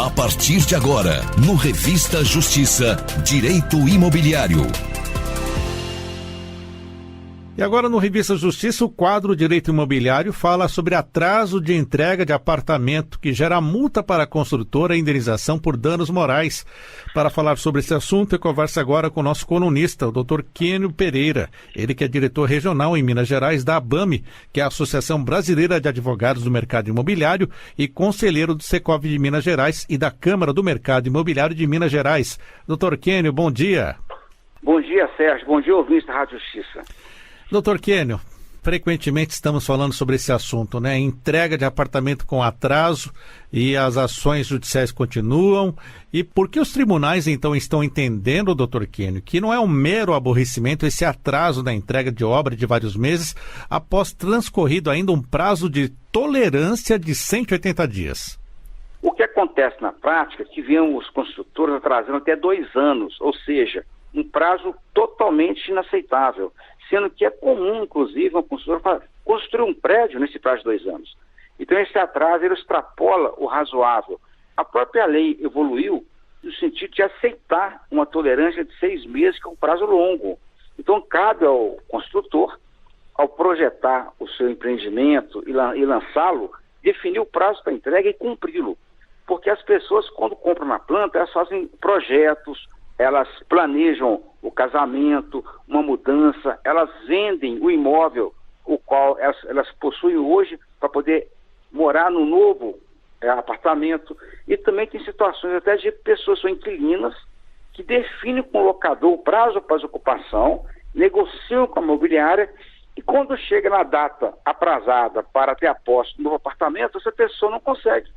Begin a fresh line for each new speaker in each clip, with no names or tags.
A partir de agora, no Revista Justiça, Direito Imobiliário.
E agora no Revista Justiça, o quadro Direito Imobiliário fala sobre atraso de entrega de apartamento que gera multa para a construtora e indenização por danos morais. Para falar sobre esse assunto, eu converso agora com o nosso colunista, o Dr. Kênio Pereira. Ele que é diretor regional em Minas Gerais da ABAME, que é a Associação Brasileira de Advogados do Mercado Imobiliário, e conselheiro do Secov de Minas Gerais e da Câmara do Mercado Imobiliário de Minas Gerais. Dr. Kênio, bom dia.
Bom dia, Sérgio. Bom dia, ouvintes da Rádio Justiça.
Doutor Kênio, frequentemente estamos falando sobre esse assunto, né? Entrega de apartamento com atraso e as ações judiciais continuam. E por que os tribunais, então, estão entendendo, doutor Kênio, que não é um mero aborrecimento esse atraso da entrega de obra de vários meses após transcorrido ainda um prazo de tolerância de 180 dias?
O que acontece na prática é que vemos os construtores atrasando até 2 anos, ou seja, um prazo totalmente inaceitável, sendo que é comum, inclusive, uma construtora construir um prédio nesse prazo de 2 anos. Então, esse atraso ele extrapola o razoável. A própria lei evoluiu no sentido de aceitar uma tolerância de 6 meses, que é um prazo longo. Então, cabe ao construtor, ao projetar o seu empreendimento e lançá-lo, definir o prazo para entrega e cumpri-lo. Porque as pessoas, quando compram na planta, elas fazem projetos, elas planejam o casamento, uma mudança, elas vendem o imóvel, o qual elas possuem hoje para poder morar no novo apartamento. E também tem situações até de pessoas são inquilinas que definem com o locador o prazo para a ocupação, negociam com a imobiliária e quando chega na data aprazada para ter a posse do novo apartamento, essa pessoa não consegue.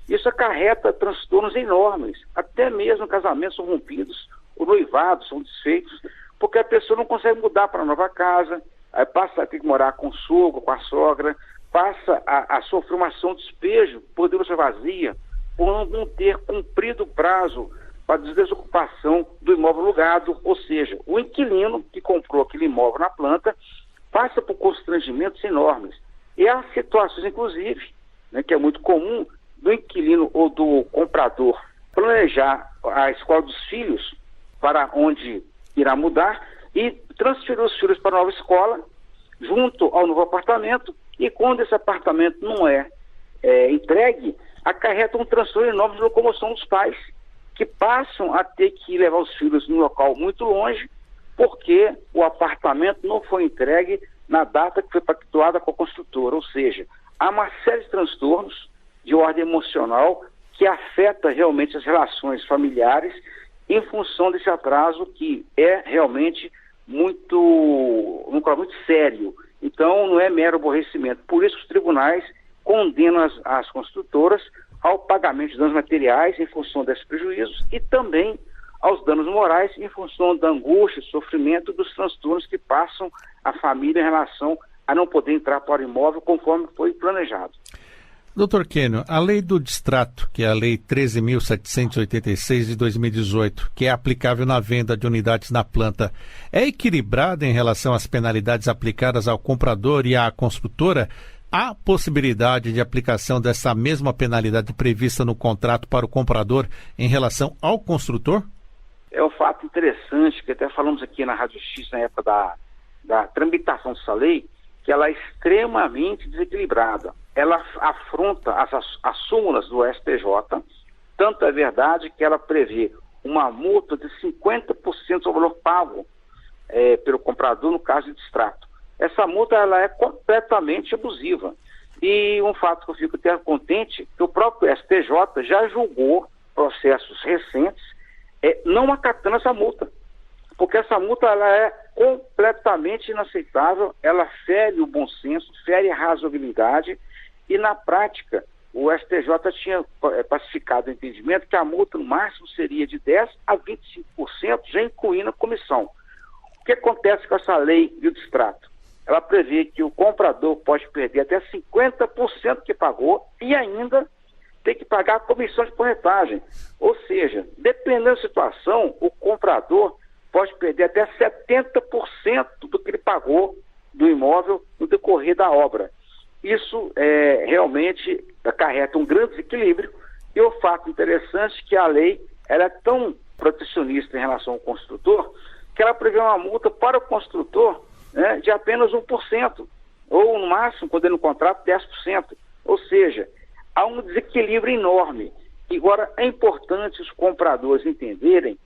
Isso acarreta transtornos enormes, até mesmo casamentos são rompidos, os noivados são desfeitos, porque a pessoa não consegue mudar para a nova casa, aí passa a ter que morar com o sogro, com a sogra, passa a sofrer uma ação de despejo por denúncia vazia, por não ter cumprido o prazo para desocupação do imóvel alugado, ou seja, o inquilino que comprou aquele imóvel na planta passa por constrangimentos enormes. E há situações, inclusive, né, que é muito comum, do inquilino ou do comprador planejar a escola dos filhos para onde irá mudar e transferir os filhos para a nova escola, junto ao novo apartamento, e quando esse apartamento não é entregue, acarreta um transtorno enorme de locomoção dos pais, que passam a ter que levar os filhos num local muito longe, porque o apartamento não foi entregue na data que foi pactuada com a construtora. Ou seja, há uma série de transtornos de ordem emocional que afeta realmente as relações familiares em função desse atraso que é realmente muito sério. Então, não é mero aborrecimento. Por isso, os tribunais condenam as construtoras ao pagamento de danos materiais em função desses prejuízos e também aos danos morais em função da angústia, sofrimento dos transtornos que passam a família em relação a não poder entrar para o imóvel conforme foi planejado.
Doutor Kênio, a lei do distrato, que é a lei 13.786 de 2018, que é aplicável na venda de unidades na planta, é equilibrada em relação às penalidades aplicadas ao comprador e à construtora? Há possibilidade de aplicação dessa mesma penalidade prevista no contrato para o comprador em relação ao construtor?
É um fato interessante, que até falamos aqui na Rádio Justiça na época da tramitação dessa lei, que ela é extremamente desequilibrada. Ela afronta as súmulas do STJ, tanto é verdade que ela prevê uma multa de 50% do valor pago pelo comprador no caso de distrato. Essa multa ela é completamente abusiva. E um fato que eu fico até contente, que o próprio STJ já julgou processos recentes não acatando essa multa. Porque essa multa ela é completamente inaceitável, ela fere o bom senso, fere a razoabilidade, e na prática o STJ tinha pacificado o entendimento que a multa no máximo seria de 10% a 25%, já incluindo a comissão. O que acontece com essa lei do distrato? Ela prevê que o comprador pode perder até 50% que pagou e ainda tem que pagar a comissão de corretagem. Ou seja, dependendo da situação, o comprador pode perder até 70% do que ele pagou do imóvel no decorrer da obra. Isso realmente acarreta um grande desequilíbrio E o fato interessante é que a lei ela é tão protecionista em relação ao construtor que ela prevê uma multa para o construtor, né, de apenas 1%, ou no máximo, quando é no contrato, 10%. Ou seja, há um desequilíbrio enorme. E agora é importante os compradores entenderem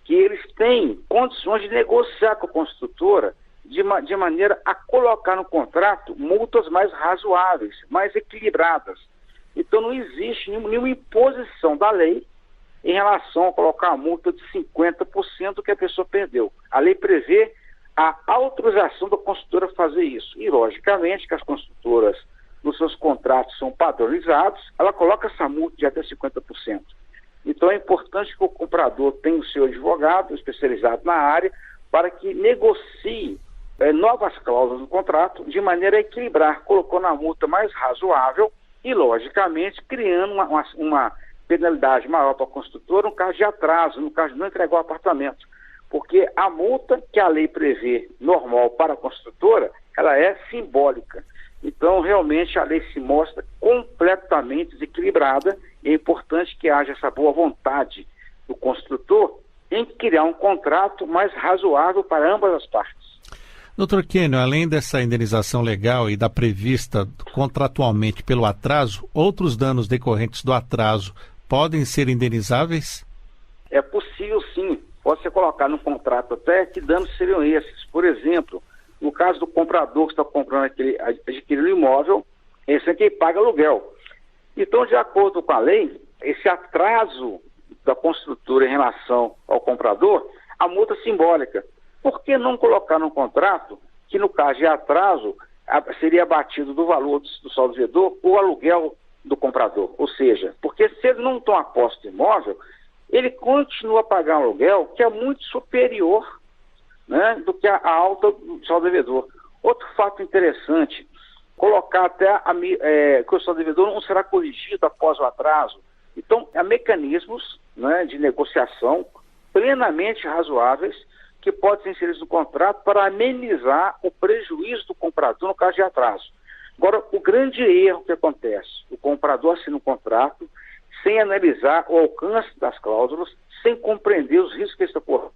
que eles têm condições de negociar com a construtora de maneira a colocar no contrato multas mais razoáveis, mais equilibradas. Então não existe nenhuma imposição da lei em relação a colocar a multa de 50% do que a pessoa perdeu. A lei prevê a autorização da construtora fazer isso. E, logicamente, que as construtoras, nos seus contratos, são padronizados, ela coloca essa multa de até 50%. Então é importante que o comprador tenha o seu advogado especializado na área para que negocie novas cláusulas no contrato de maneira a equilibrar, colocando a multa mais razoável e, logicamente, criando uma penalidade maior para a construtora no caso de atraso, no caso de não entregar o apartamento. Porque a multa que a lei prevê normal para a construtora, ela é simbólica. Então, realmente, a lei se mostra completamente desequilibrada e é importante que haja essa boa vontade do construtor em criar um contrato mais razoável para ambas as partes.
Doutor Kênio, além dessa indenização legal e da prevista contratualmente pelo atraso, outros danos decorrentes do atraso podem ser indenizáveis?
É possível, sim. Pode ser colocar no contrato até que danos seriam esses. Por exemplo, no caso do comprador que está comprando adquirindo um imóvel, esse é quem paga aluguel. Então, de acordo com a lei, esse atraso da construtora em relação ao comprador, a multa simbólica. Por que não colocar no contrato que, no caso de atraso, seria abatido do valor do saldo devedor o aluguel do comprador? Ou seja, porque se ele não toma posse do imóvel, ele continua a pagar um aluguel que é muito superior, né, do que a alta do saldo devedor. Outro fato interessante, colocar até que o saldo devedor não será corrigido após o atraso. Então, há mecanismos, né, de negociação plenamente razoáveis que podem ser inseridos no contrato para amenizar o prejuízo do comprador no caso de atraso. Agora, o grande erro que acontece, o comprador assina um contrato sem analisar o alcance das cláusulas, sem compreender os riscos que está correndo.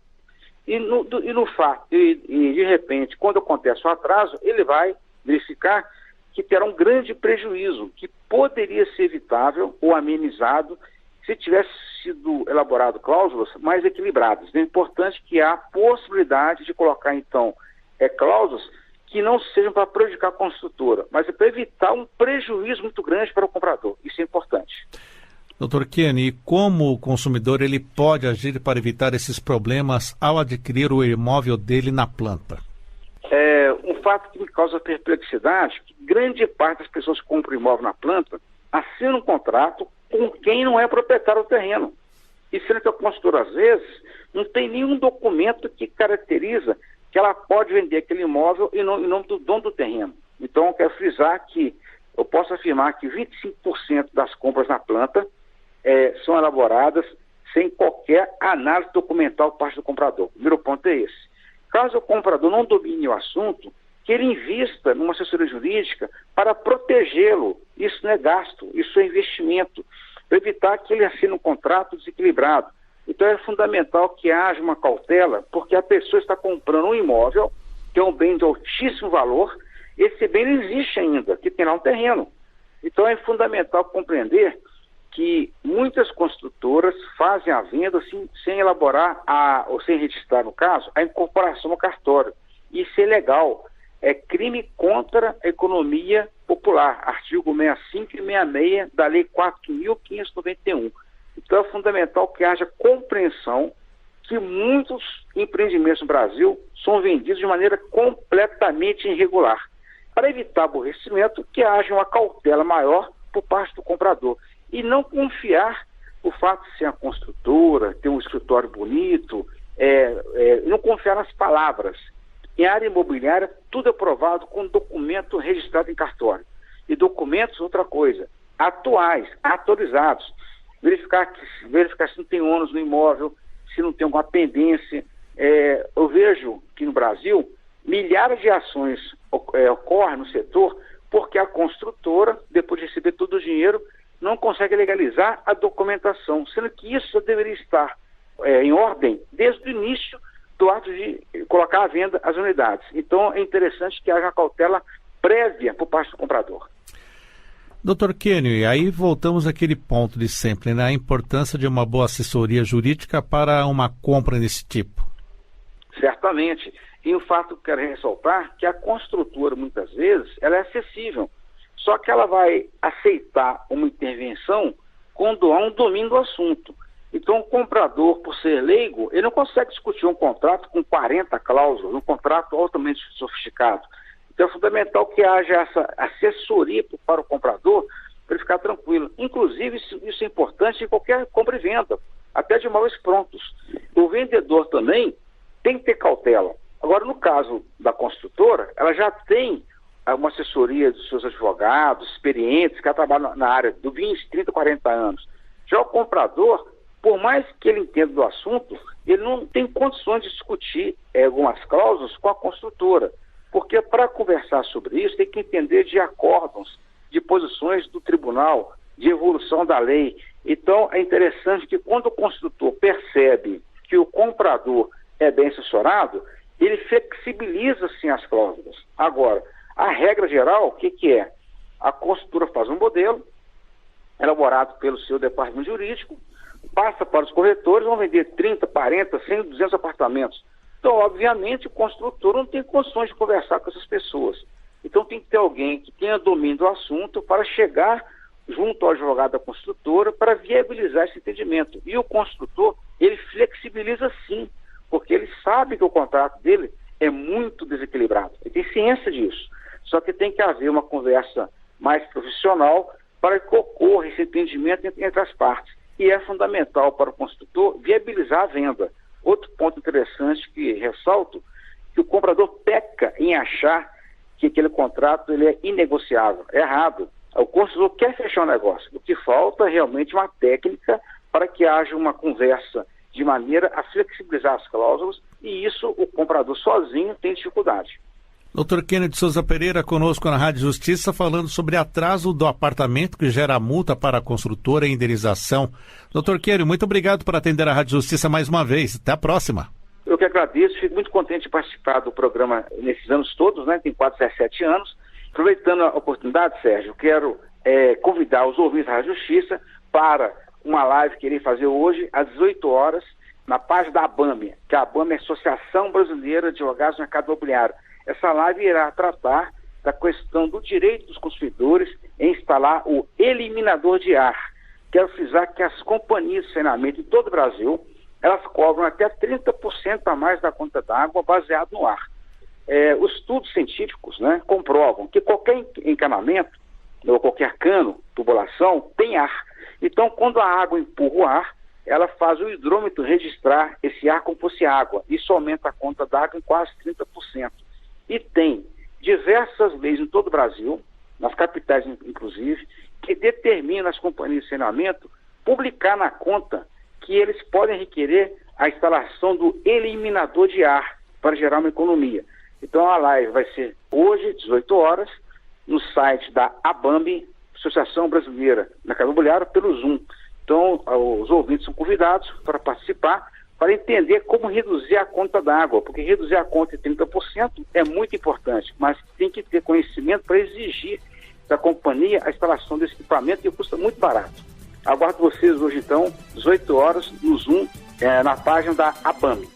E de repente, quando acontece o atraso, ele vai verificar que terá um grande prejuízo, que poderia ser evitável ou amenizado se tivesse sido elaborado cláusulas mais equilibradas. É importante que há possibilidade de colocar, então, cláusulas que não sejam para prejudicar a construtora, mas para evitar um prejuízo muito grande para o comprador. Isso é importante.
Doutor Kênio, e como o consumidor ele pode agir para evitar esses problemas ao adquirir o imóvel dele na planta?
Um fato que me causa perplexidade, que grande parte das pessoas que compram imóvel na planta assinam um contrato com quem não é proprietário do terreno. E sendo que a construtora, às vezes, não tem nenhum documento que caracteriza que ela pode vender aquele imóvel em nome do dono do terreno. Então, eu quero frisar que eu posso afirmar que 25% das compras na planta são elaboradas sem qualquer análise documental por parte do comprador. O primeiro ponto é esse. Caso o comprador não domine o assunto, que ele invista numa assessoria jurídica para protegê-lo. Isso não é gasto, isso é investimento, para evitar que ele assine um contrato desequilibrado. Então é fundamental que haja uma cautela, porque a pessoa está comprando um imóvel, que é um bem de altíssimo valor, esse bem não existe ainda, que tem lá um terreno. Então é fundamental compreender que muitas construtoras fazem a venda assim, sem elaborar, ou sem registrar, no caso, a incorporação no cartório. Isso é ilegal. É crime contra a economia popular, artigo 65 e 66 da Lei 4.591. Então é fundamental que haja compreensão que muitos empreendimentos no Brasil são vendidos de maneira completamente irregular. Para evitar aborrecimento, que haja uma cautela maior por parte do comprador. E não confiar o fato de ser uma construtora, ter um escritório bonito, não confiar nas palavras. Em área imobiliária, tudo é provado com documento registrado em cartório. E documentos, outra coisa, atuais, atualizados. Verificar se não tem ônus no imóvel, se não tem alguma pendência. Eu vejo que no Brasil, milhares de ações ocorrem no setor porque a construtora, depois de receber todo o dinheiro, não consegue legalizar a documentação, sendo que isso deveria estar em ordem desde o início do ato de colocar à venda as unidades. Então, é interessante que haja uma cautela prévia por parte do comprador.
Doutor Quênio, e aí voltamos àquele ponto de sempre, né? A importância de uma boa assessoria jurídica para uma compra desse tipo.
Certamente. E o fato que eu quero ressaltar que a construtora, muitas vezes, ela é acessível. Só que ela vai aceitar uma intervenção quando há um domínio do assunto. Então, o comprador, por ser leigo, ele não consegue discutir um contrato com 40 cláusulas, um contrato altamente sofisticado. Então, é fundamental que haja essa assessoria para o comprador, para ele ficar tranquilo. Inclusive, isso é importante em qualquer compra e venda, até de imóveis prontos. O vendedor também tem que ter cautela. Agora, no caso da construtora, ela já tem uma assessoria dos seus advogados, experientes, que trabalham na área do 20, 30, 40 anos. Já o comprador, por mais que ele entenda do assunto, ele não tem condições de discutir algumas cláusulas com a construtora, porque para conversar sobre isso tem que entender de acórdãos, de posições do tribunal, de evolução da lei. Então é interessante que quando o construtor percebe que o comprador é bem assessorado, ele flexibiliza sim as cláusulas. Agora, a regra geral, o que é? A construtora faz um modelo, elaborado pelo seu departamento jurídico, passa para os corretores, vão vender 30, 40, 100, 200 apartamentos. Então, obviamente, o construtor não tem condições de conversar com essas pessoas. Então, tem que ter alguém que tenha domínio do assunto para chegar junto ao advogado da construtora para viabilizar esse entendimento. E o construtor, ele flexibiliza sim, porque ele sabe que o contrato dele é muito desequilibrado. Ele tem ciência disso. Só que tem que haver uma conversa mais profissional para que ocorra esse entendimento entre as partes. E é fundamental para o construtor viabilizar a venda. Outro ponto interessante que ressalto, que o comprador peca em achar que aquele contrato ele é inegociável. É errado. O construtor quer fechar o negócio. O que falta é realmente uma técnica para que haja uma conversa de maneira a flexibilizar as cláusulas, e isso o comprador sozinho tem dificuldade.
Doutor Kennedy Souza Pereira conosco na Rádio Justiça, falando sobre atraso do apartamento que gera multa para a construtora e indenização. Doutor Kennedy, muito obrigado por atender a Rádio Justiça mais uma vez. Até a próxima.
Eu que agradeço, fico muito contente de participar do programa nesses anos todos, né? Tem quase 17 anos. Aproveitando a oportunidade, Sérgio, quero convidar os ouvintes da Rádio Justiça para uma live que irei fazer hoje, às 18 horas, na página da ABAME, que a ABAME é a Associação Brasileira de Advogados do Mercado Imobiliário. Essa live irá tratar da questão do direito dos consumidores em instalar o eliminador de ar. Quero frisar que as companhias de saneamento em todo o Brasil, elas cobram até 30% a mais da conta d'água baseado no ar. Os estudos científicos, né, comprovam que qualquer encanamento, ou qualquer cano, tubulação, tem ar. Então, quando a água empurra o ar, ela faz o hidrômetro registrar esse ar como fosse água. Isso aumenta a conta d'água em quase 30%. E tem diversas leis em todo o Brasil, nas capitais inclusive, que determinam as companhias de saneamento publicar na conta que eles podem requerer a instalação do eliminador de ar para gerar uma economia. Então a live vai ser hoje, 18 horas, no site da ABAME, Associação Brasileira do Mercado Imobiliário, pelo Zoom. Então os ouvintes são convidados para participar, para entender como reduzir a conta d'água, porque reduzir a conta em 30% é muito importante, mas tem que ter conhecimento para exigir da companhia a instalação desse equipamento que custa muito barato. Aguardo vocês hoje então, 18 horas, no Zoom, na página da ABAME.